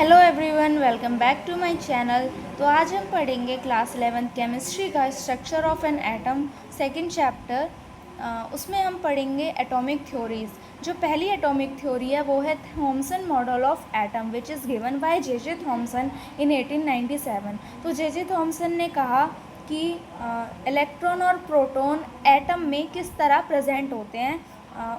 Hello everyone, welcome back to my channel. तो आज हम पढ़ेंगे क्लास 11th केमिस्ट्री का structure of an atom second chapter. उसमें हम पढ़ेंगे एटॉमिक थ्योरीज। जो पहली एटॉमिक थ्योरी है वो है Thomson model of atom which is given by J Thomson in 1897। तो जे थॉमसन ने कहा कि इलेक्ट्रॉन और प्रोटॉन एटम में किस तरह प्रेजेंट होते हैं।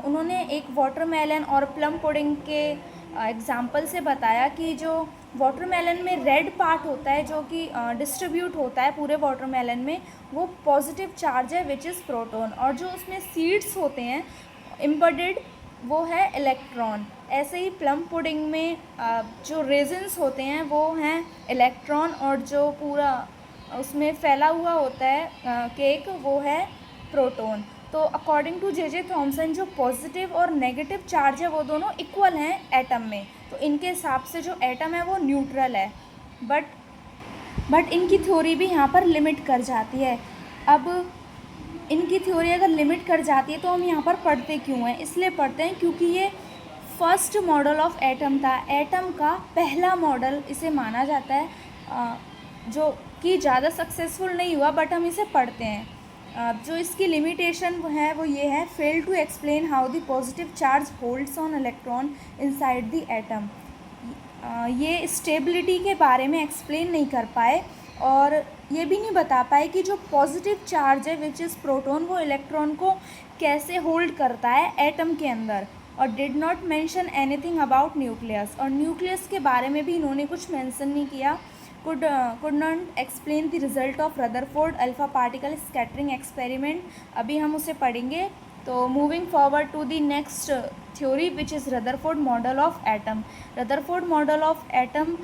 उन्होंने एक वाटरमेलन और प्लम पुडिंग के एग्ज़ाम्पल से बताया कि जो वाटरमेलन में रेड पार्ट होता है जो कि डिस्ट्रीब्यूट होता है पूरे वाटरमेलन में, वो पॉजिटिव चार्ज है विच इज़ प्रोटॉन, और जो उसमें सीड्स होते हैं एम्बेडेड वो है इलेक्ट्रॉन। ऐसे ही प्लम पुडिंग में जो रेजिन्स होते हैं वो हैं इलेक्ट्रॉन, और जो पूरा उसमें फैला हुआ होता है केक वो है प्रोटॉन। तो अकॉर्डिंग टू जे थॉमसन जो पॉजिटिव और नेगेटिव चार्ज है वो दोनों इक्वल हैं एटम में। तो इनके हिसाब से जो एटम है वो न्यूट्रल है, बट इनकी थ्योरी भी यहाँ पर लिमिट कर जाती है। अब इनकी थ्योरी अगर लिमिट कर जाती है तो हम यहाँ पर पढ़ते क्यों हैं? इसलिए पढ़ते हैं क्योंकि ये फर्स्ट मॉडल ऑफ एटम था, एटम का पहला मॉडल इसे माना जाता है, जो कि ज़्यादा सक्सेसफुल नहीं हुआ, बट हम इसे पढ़ते हैं। जो इसकी लिमिटेशन है वो ये है, fail to explain how the positive charge holds on electron inside the atom. ये स्टेबिलिटी के बारे में एक्सप्लेन नहीं कर पाए, और ये भी नहीं बता पाए कि जो पॉजिटिव चार्ज है विच इज़ प्रोटॉन वो इलेक्ट्रॉन को कैसे होल्ड करता है एटम के अंदर। और did not mention anything about nucleus, और न्यूक्लियस के बारे में भी इन्होंने कुछ मेंशन नहीं किया। could not explain the result of Rutherford alpha particle scattering experiment। अभी हम उसे पढ़ेंगे। तो moving forward to the next theory which is Rutherford model of atom. Rutherford model of atom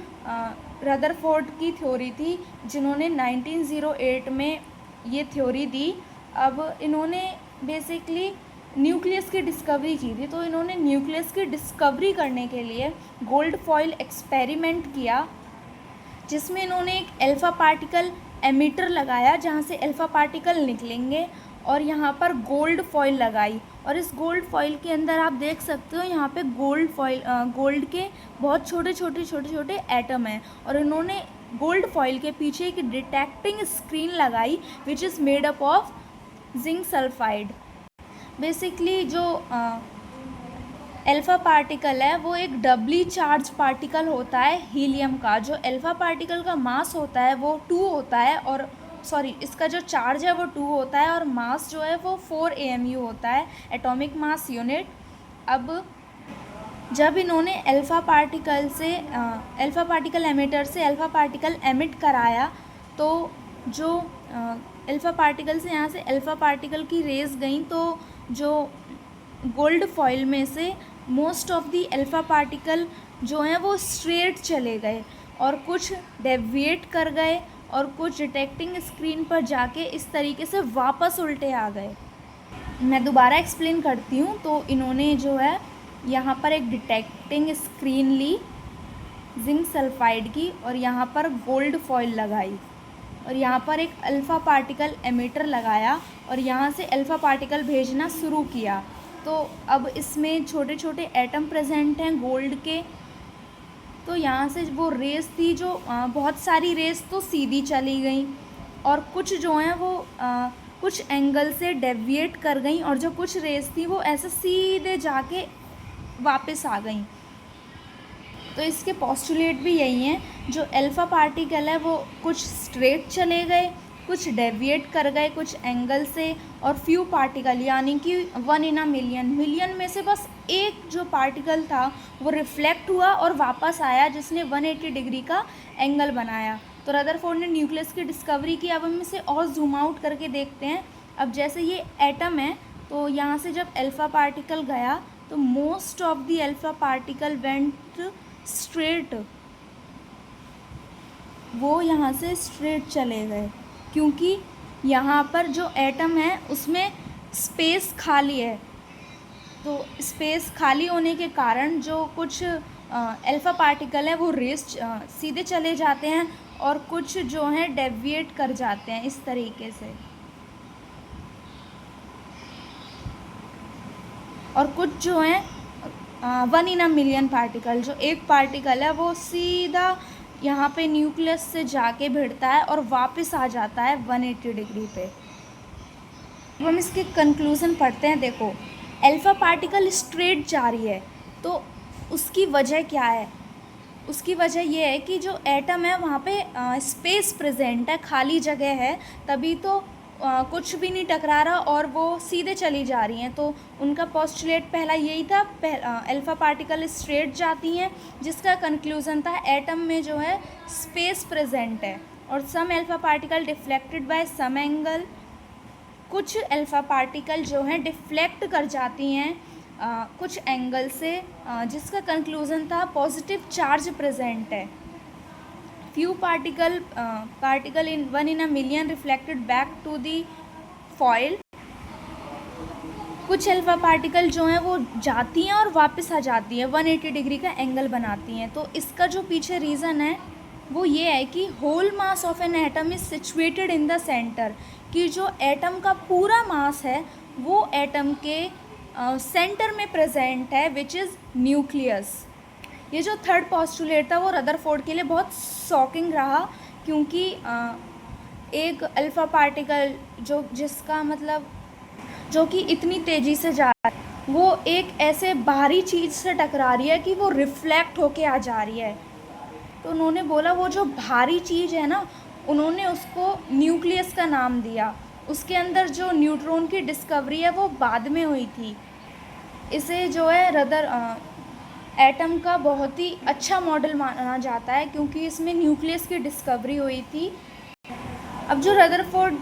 Rutherford की थ्योरी थी जिन्होंने 1908 में ये थ्योरी दी। अब इन्होंने बेसिकली न्यूक्लियस की डिस्कवरी की थी, तो इन्होंने न्यूक्लियस की डिस्कवरी करने के लिए गोल्ड फॉइल एक्सपेरिमेंट किया, जिसमें इन्होंने एक अल्फ़ा पार्टिकल एमिटर लगाया जहाँ से अल्फ़ा पार्टिकल निकलेंगे, और यहाँ पर गोल्ड फॉइल लगाई। और इस गोल्ड फॉइल के अंदर आप देख सकते हो यहाँ पे गोल्ड के बहुत छोटे एटम हैं, और इन्होंने गोल्ड फॉइल के पीछे एक डिटेक्टिंग स्क्रीन लगाई which is made up of zinc sulphide. Basically जो अल्फ़ा पार्टिकल है वो एक डबली चार्ज पार्टिकल होता है हीलियम का। जो अल्फ़ा पार्टिकल का मास होता है वो 2 होता है, और इसका जो चार्ज है वो 2 होता है, और मास जो है वो 4 AMU होता है, एटॉमिक मास यूनिट। अब जब इन्होंने अल्फ़ा पार्टिकल एमिटर से अल्फ़ा पार्टिकल एमिट कराया, तो जो अल्फ़ा पार्टिकल से यहाँ से अल्फ़ा पार्टिकल की रेज गई, तो जो गोल्ड फॉइल में से most of the alpha particle जो हैं वो स्ट्रेट चले गए, और कुछ डेविएट कर गए, और कुछ डिटेक्टिंग स्क्रीन पर जाके इस तरीके से वापस उल्टे आ गए। मैं दोबारा एक्सप्लेन करती हूँ। तो इन्होंने जो है यहाँ पर एक डिटेक्टिंग स्क्रीन ली जिंक सल्फाइड की, और यहाँ पर गोल्ड फॉइल लगाई, और यहाँ पर एक अल्फ़ा पार्टिकल एमिटर लगाया, और यहाँ से अल्फ़ा पार्टिकल भेजना शुरू किया। तो अब इसमें छोटे छोटे एटम प्रेजेंट हैं गोल्ड के। तो यहाँ से वो रेस थी जो बहुत सारी रेस तो सीधी चली गई, और कुछ जो हैं वो कुछ एंगल से डेविएट कर गई, और जो कुछ रेस थी वो ऐसे सीधे जाके वापस आ गई। तो इसके पोस्टुलेट भी यही हैं, जो अल्फ़ा पार्टिकल है वो कुछ स्ट्रेट चले गए, कुछ डेविएट कर गए कुछ एंगल से, और फ्यू पार्टिकल यानी कि 1 in a मिलियन में से बस एक जो पार्टिकल था वो रिफ्लेक्ट हुआ और वापस आया, जिसने 180 डिग्री का एंगल बनाया। तो रदरफोर्ड ने न्यूक्लियस की डिस्कवरी की। अब हम इसे और जूम आउट करके देखते हैं। अब जैसे ये एटम है, तो यहाँ से जब अल्फ़ा पार्टिकल गया तो most of the alpha particle went straight, वो यहाँ से स्ट्रेट चले गए, क्योंकि यहाँ पर जो एटम है उसमें स्पेस खाली है। तो स्पेस खाली होने के कारण जो कुछ अल्फ़ा पार्टिकल है वो रेस सीधे चले जाते हैं, और कुछ जो हैं डेविएट कर जाते हैं इस तरीके से, और कुछ जो हैं 1 इन अ मिलियन पार्टिकल, जो एक पार्टिकल है वो सीधा यहाँ पे न्यूक्लियस से जाके भिड़ता है और वापस आ जाता है 180 डिग्री पे। अब हम इसके कंक्लूज़न पढ़ते हैं। देखो, अल्फ़ा पार्टिकल स्ट्रेट जा रही है, तो उसकी वजह क्या है? उसकी वजह ये है कि जो एटम है वहाँ पे स्पेस प्रेजेंट है, खाली जगह है, तभी तो कुछ भी नहीं टकरा रहा और वो सीधे चली जा रही हैं। तो उनका पोस्टुलेट पहला यही था, अल्फ़ा पार्टिकल स्ट्रेट जाती हैं, जिसका कंक्लूज़न था एटम में जो है स्पेस प्रेजेंट है। और some alpha particle deflected by some angle, कुछ अल्फ़ा पार्टिकल जो हैं डिफ्लेक्ट कर जाती हैं कुछ एंगल से, जिसका कंक्लूज़न था पॉजिटिव चार्ज प्रेजेंट है। Few particle in 1 in a million reflected back to the foil. कुछ अल्फ़ा पार्टिकल जो हैं वो जाती हैं और वापस आ जाती हैं, 180 डिग्री का एंगल बनाती हैं। तो इसका जो पीछे रीज़न है वो ये है कि whole mass of an atom is situated in the centre, कि जो एटम का पूरा मास है वो एटम के सेंटर में प्रेजेंट है, विच इज़ न्यूक्लियस। ये जो थर्ड पोस्टुलेट था वो रदरफोर्ड के लिए बहुत शॉकिंग रहा, क्योंकि एक अल्फ़ा पार्टिकल जिसका मतलब जो कि इतनी तेज़ी से जा रहा है, वो एक ऐसे बाहरी चीज़ से टकरा रही है कि वो रिफ्लेक्ट होके आ जा रही है। तो उन्होंने बोला वो जो भारी चीज़ है ना, उन्होंने उसको न्यूक्लियस का नाम दिया। उसके अंदर जो न्यूट्रॉन की डिस्कवरी है वो बाद में हुई थी। इसे जो है एटम का बहुत ही अच्छा मॉडल माना जाता है, क्योंकि इसमें न्यूक्लियस की डिस्कवरी हुई थी। अब जो रदरफोर्ड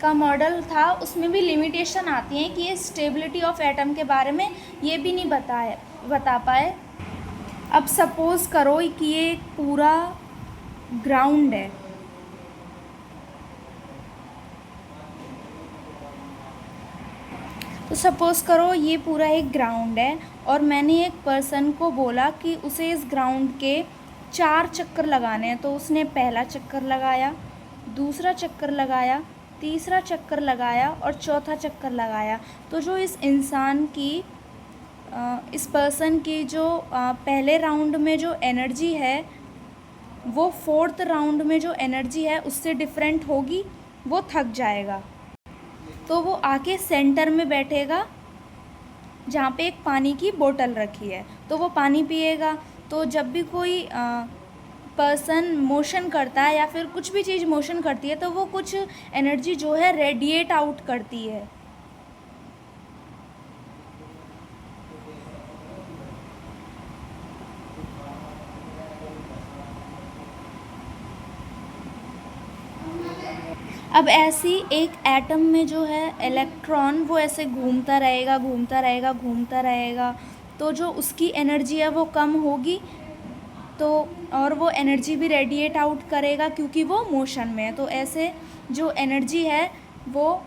का मॉडल था उसमें भी लिमिटेशन आती हैं कि ये स्टेबिलिटी ऑफ एटम के बारे में ये भी नहीं बता पाए। अब सपोज़ करो कि ये एक पूरा ग्राउंड है, तो सपोज़ करो ये पूरा एक ग्राउंड है और मैंने एक पर्सन को बोला कि उसे इस ग्राउंड के 4 चक्कर लगाने हैं। तो उसने पहला चक्कर लगाया, दूसरा चक्कर लगाया, तीसरा चक्कर लगाया और चौथा चक्कर लगाया। तो जो इस इंसान की इस पर्सन की जो पहले राउंड में जो एनर्जी है वो 4th राउंड में जो एनर्जी है उससे डिफरेंट होगी, वो थक जाएगा। तो वो आके सेंटर में बैठेगा जहाँ पे एक पानी की बोतल रखी है, तो वो पानी पिएगा। तो जब भी कोई पर्सन मोशन करता है या फिर कुछ भी चीज़ मोशन करती है तो वो कुछ एनर्जी जो है रेडिएट आउट करती है। अब ऐसी एक एटम में जो है इलेक्ट्रॉन वो ऐसे घूमता रहेगा घूमता रहेगा घूमता रहेगा, तो जो उसकी एनर्जी है वो कम होगी, तो और वो एनर्जी भी रेडिएट आउट करेगा क्योंकि वो मोशन में है। तो ऐसे जो एनर्जी है वो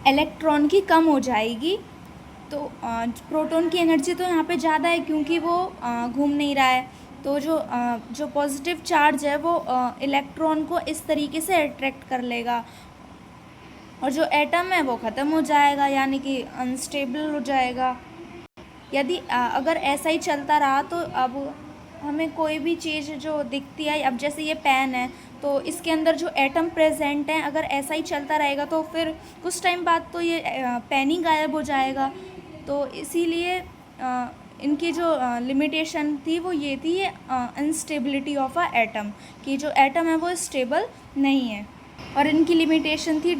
इलेक्ट्रॉन की कम हो जाएगी। तो प्रोटॉन की एनर्जी तो यहाँ पे ज़्यादा है क्योंकि वो घूम नहीं रहा है। तो जो पॉजिटिव चार्ज है वो इलेक्ट्रॉन को इस तरीके से अट्रैक्ट कर लेगा और जो एटम है वो ख़त्म हो जाएगा, यानी कि अनस्टेबल हो जाएगा। यदि अगर ऐसा ही चलता रहा तो अब हमें कोई भी चीज़ जो दिखती है, अब जैसे ये पेन है तो इसके अंदर जो एटम प्रेजेंट हैं, अगर ऐसा ही चलता रहेगा तो फिर कुछ टाइम बाद तो ये पेन ही गायब हो जाएगा। तो इसीलिए इनकी जो लिमिटेशन थी वो ये थी, अनस्टेबिलिटी ऑफ अ एटम, कि जो एटम है वो स्टेबल नहीं है। और इनकी लिमिटेशन थी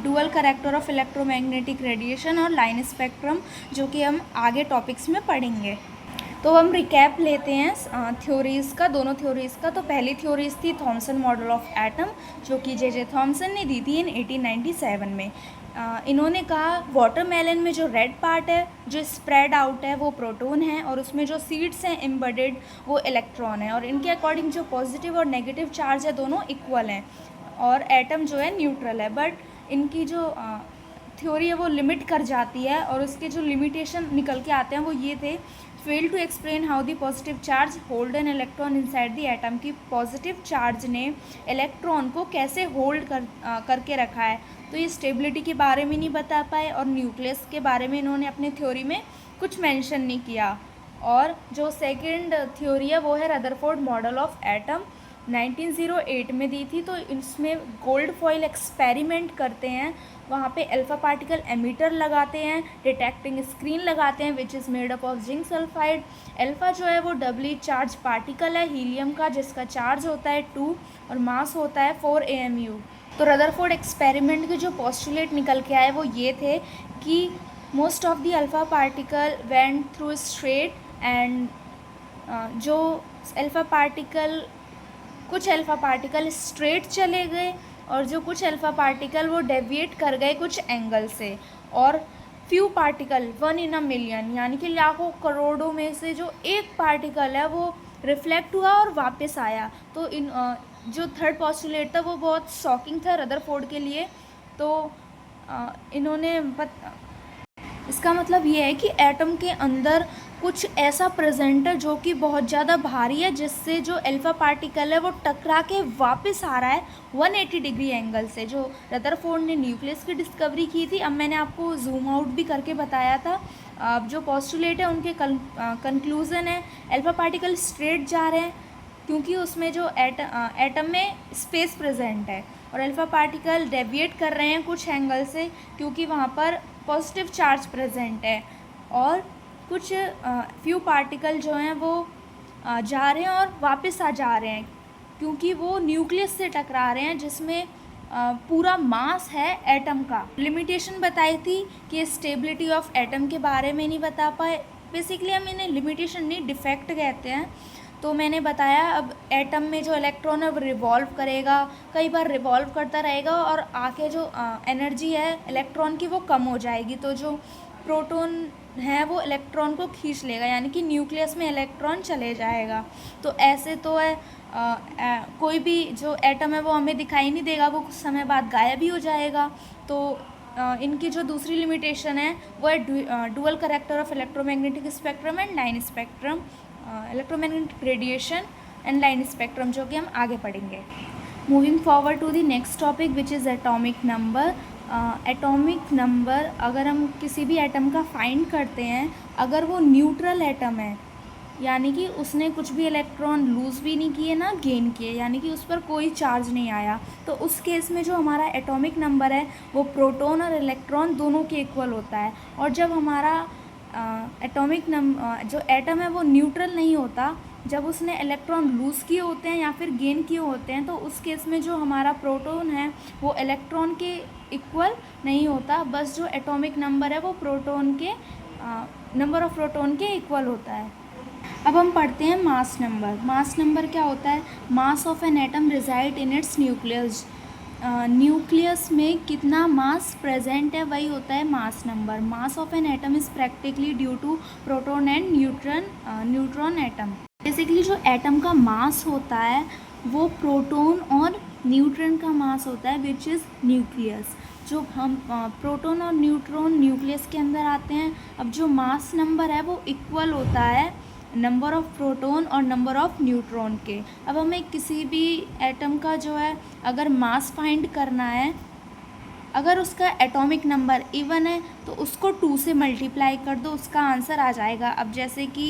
dual character of electromagnetic radiation और लाइन स्पेक्ट्रम, जो कि हम आगे टॉपिक्स में पढ़ेंगे। तो हम रिकैप लेते हैं थ्योरीज़ का, दोनों थ्योरीज़ का। तो पहली थ्योरीज़ थी थॉमसन मॉडल ऑफ एटम, जो कि जे थॉमसन ने दी थी इन 1897 में। इन्होंने कहा वाटरमेलन में जो रेड पार्ट है जो स्प्रेड आउट है वो प्रोटॉन है और उसमें जो सीड्स हैं एम्बेडेड वो इलेक्ट्रॉन है, और इनके अकॉर्डिंग जो पॉजिटिव और नेगेटिव चार्ज है दोनों इक्वल हैं और एटम जो है न्यूट्रल है। बट इनकी जो थ्योरी है वो लिमिट कर जाती है और उसके जो लिमिटेशन निकल के आते हैं वो ये थे, fail to explain how the positive charge hold an electron inside the atom, की पॉजिटिव चार्ज ने इलेक्ट्रॉन को कैसे होल्ड करके रखा है। तो ये स्टेबिलिटी के बारे में नहीं बता पाए और न्यूक्लियस के बारे में इन्होंने अपनी थ्योरी में कुछ मेंशन नहीं किया। और जो सेकंड थ्योरी है वो है रदरफोर्ड मॉडल ऑफ एटम, 1908 में दी थी। तो इसमें गोल्ड फॉइल एक्सपेरिमेंट करते हैं, वहाँ पे अल्फ़ा पार्टिकल एमीटर लगाते हैं, डिटेक्टिंग स्क्रीन लगाते हैं which is made up of zinc sulphide. Alpha जो है वो डबली चार्ज पार्टिकल है हीलियम का, जिसका चार्ज होता है 2 और मास होता है 4 AMU। तो रदरफोर्ड एक्सपेरिमेंट के जो पोस्टुलेट निकल के आए वो ये थे कि most of the alpha particle went through straight and जो अल्फ़ा पार्टिकल कुछ अल्फ़ा पार्टिकल स्ट्रेट चले गए और जो कुछ अल्फ़ा पार्टिकल वो डेविएट कर गए कुछ एंगल से, और few particle 1 in a million यानी कि लाखों करोड़ों में से जो एक पार्टिकल है वो रिफ्लेक्ट हुआ और वापस आया। तो इन जो थर्ड पोस्टुलेट था वो बहुत शॉकिंग था रदरफोर्ड के लिए। तो इन्होंने इसका मतलब ये है कि एटम के अंदर कुछ ऐसा प्रेजेंट है जो कि बहुत ज़्यादा भारी है, जिससे जो अल्फ़ा पार्टिकल है वो टकरा के वापस आ रहा है 180 डिग्री एंगल से। जो रदरफोर्ड ने न्यूक्लियस की डिस्कवरी की थी, अब मैंने आपको जूम आउट भी करके बताया था। अब जो पोस्टुलेट है उनके कंक्लूज़न है अल्फ़ा पार्टिकल स्ट्रेट जा रहे हैं क्योंकि उसमें जो एटम में स्पेस प्रेजेंट है, और अल्फ़ा पार्टिकल डेविएट कर रहे हैं कुछ एंगल से क्योंकि वहाँ पर पॉजिटिव चार्ज प्रेजेंट है, और कुछ फ्यू पार्टिकल जो हैं वो जा रहे हैं और वापस आ जा रहे हैं क्योंकि वो न्यूक्लियस से टकरा रहे हैं जिसमें पूरा मास है एटम का। लिमिटेशन बताई थी कि स्टेबिलिटी ऑफ एटम के बारे में नहीं बता पाए, बेसिकली हम इन्हें लिमिटेशन नहीं डिफेक्ट कहते हैं। तो मैंने बताया अब एटम में जो इलेक्ट्रॉन है वो रिवॉल्व करेगा, कई बार रिवॉल्व करता रहेगा और आके जो एनर्जी है इलेक्ट्रॉन की वो कम हो जाएगी, तो जो प्रोटॉन है वो इलेक्ट्रॉन को खींच लेगा यानी कि न्यूक्लियस में इलेक्ट्रॉन चले जाएगा। तो ऐसे तो है कोई भी जो एटम है वो हमें दिखाई नहीं देगा, वो कुछ समय बाद गायब ही हो जाएगा। तो इनकी जो दूसरी लिमिटेशन है वो है dual character of electromagnetic spectrum and line spectrum, electromagnetic radiation and line spectrum, जो कि हम आगे पढ़ेंगे। Moving forward to the next topic which is atomic number. Atomic number अगर हम किसी भी एटम का फाइंड करते हैं, अगर वो न्यूट्रल एटम है यानी कि उसने कुछ भी इलेक्ट्रॉन लूज़ भी नहीं किए ना गेन किए, यानी कि उस पर कोई चार्ज नहीं आया, तो उस केस में जो हमारा एटॉमिक नंबर है वो प्रोटॉन और इलेक्ट्रॉन दोनों के इक्वल होता है। और जब हमारा एटॉमिक नंबर जो एटम है वो न्यूट्रल नहीं होता, जब उसने इलेक्ट्रॉन लूज़ किए होते हैं या फिर गेन किए होते हैं, तो उस केस में जो हमारा प्रोटॉन है वो इलेक्ट्रॉन के इक्वल नहीं होता, बस जो एटॉमिक नंबर है वो प्रोटॉन के नंबर ऑफ प्रोटॉन के इक्वल होता है। अब हम पढ़ते हैं मास नंबर। मास नंबर क्या होता है? Mass of an atom reside in its nucleus. Nucleus में कितना मास प्रेजेंट है वही होता है mass number. Mass of an atom is practically due to proton and neutron atom. Basically जो एटम का मास होता है वो प्रोटॉन और न्यूट्रॉन का मास होता है विच इज़ न्यूक्लियस। जो हम प्रोटॉन और न्यूट्रॉन न्यूक्लियस के अंदर आते हैं। अब जो मास नंबर है वो इक्वल होता है नंबर ऑफ़ प्रोटॉन और नंबर ऑफ़ न्यूट्रॉन के। अब हमें किसी भी एटम का जो है अगर मास फाइंड करना है, अगर उसका एटॉमिक नंबर इवन है तो उसको 2 से मल्टीप्लाई कर दो, उसका आंसर आ जाएगा। अब जैसे कि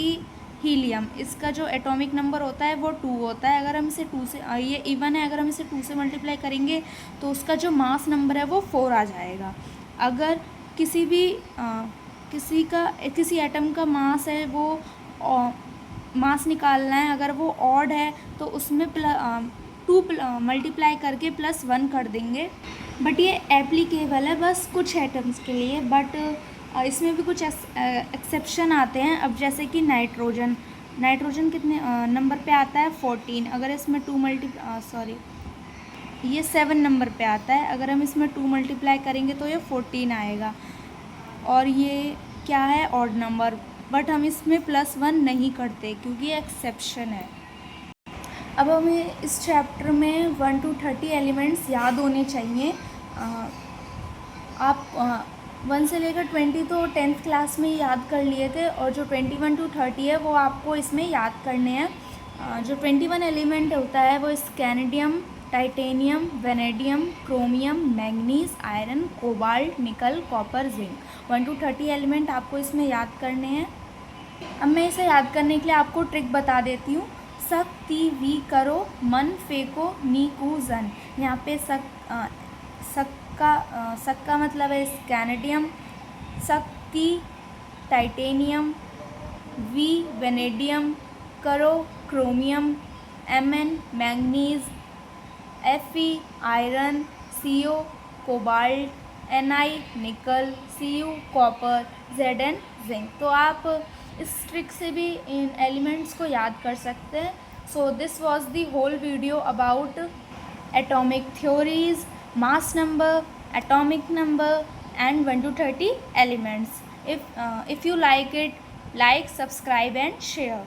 हीलियम, इसका जो एटॉमिक नंबर होता है वो 2 होता है, अगर हम इसे 2 से ये इवन है, अगर हम इसे 2 से मल्टीप्लाई करेंगे तो उसका जो मास नंबर है वो 4 आ जाएगा। अगर किसी भी किसी एटम का मास है वो मास निकालना है, अगर वो ऑड है तो उसमें 2 मल्टीप्लाई करके +1 कर देंगे। बट ये एप्लीकेबल है बस कुछ एटम्स के लिए, बट इसमें भी कुछ एक्सेप्शन आते हैं। अब जैसे कि नाइट्रोजन कितने नंबर पे आता है? 14। अगर इसमें 7 नंबर पे आता है, अगर हम इसमें 2 मल्टीप्लाई करेंगे तो ये 14 आएगा। और ये क्या है? ऑड नंबर, बट हम इसमें +1 नहीं करते क्योंकि ये एक्सेप्शन है। अब हमें इस चैप्टर में 1 to 30 एलिमेंट्स याद होने चाहिए। आप 1 से लेकर 20 तो 10th क्लास में याद कर लिए थे, और जो 21 to 30 है वो आपको इसमें याद करने हैं। जो 21 एलिमेंट होता है वो scandium, titanium, vanadium, chromium, manganese, iron, cobalt, निकल, कॉपर, जिंक। 1 to 30 एलिमेंट आपको इसमें याद करने हैं। अब मैं इसे याद करने के लिए आपको ट्रिक बता देती हूँ। सक ती वी करो मन फेंको नी कू जन। यहाँ पे सक का मतलब है स्कैनेडियम, सक ती टाइटेनियम, वी वेनेडियम, करो chromium, Mn manganese, Fe iron, Co cobalt, Ni निकल, Cu कॉपर, Zn जिंक। तो आप इस ट्रिक से भी इन एलिमेंट्स को याद कर सकते हैं। So this was the whole video about atomic theories, mass number, atomic number and 1 to 30 elements. If you like it, like, subscribe and share.